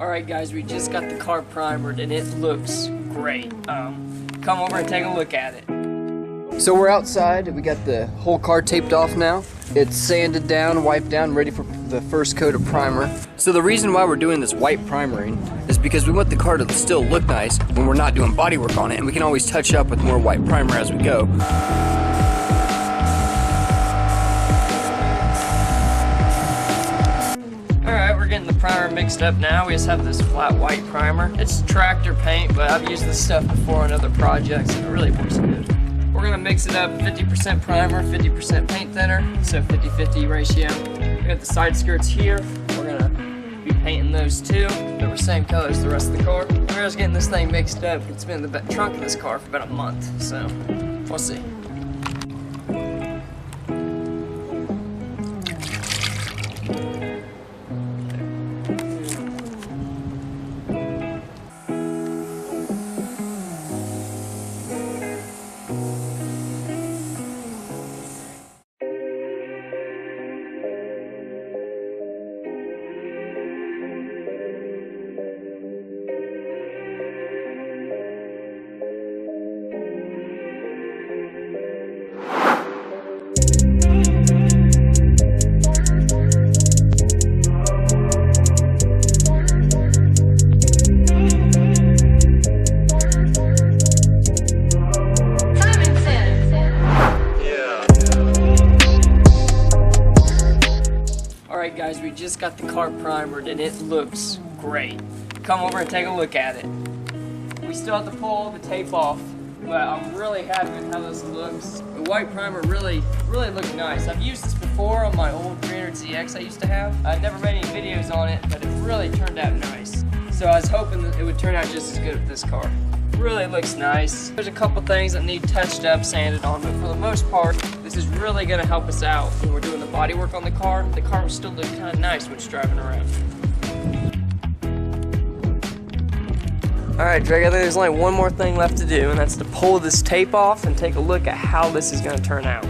Alright guys, we just got the car primered and it looks great. Come over and take a look at it. So we're outside, we got the whole car taped off now. It's sanded down, wiped down, ready for the first coat of primer. So the reason why we're doing this white primering is because we want the car to still look nice when we're not doing body work on it, and we can always touch up with more white primer as we go. Alright, we're getting the primer mixed up now. We just have this flat white primer. It's tractor paint, but I've used this stuff before on other projects and it really works good. We're going to mix it up 50% primer, 50% paint thinner, so 50-50 ratio. We got the side skirts here. We're going to be painting those too. They're the same color as the rest of the car. We're just getting this thing mixed up. It's been in the trunk of this car for about a month, so we'll see. Alright guys, we just got the car primered and it looks great. Come over and take a look at it. We still have to pull the tape off, but I'm really happy with how this looks. The white primer really looks nice. I've used this before on my old 300ZX I used to have. I never made any videos on it, but it really turned out nice. So I was hoping that it would turn out just as good with this car. Really looks nice. There's a couple things that need touched up, sanded on, but for the most part, this is really going to help us out when we're doing the body work on the car. The car will still look kind of nice when it's driving around. Alright, Drake, I think there's only one more thing left to do, and that's to pull this tape off and take a look at how this is going to turn out.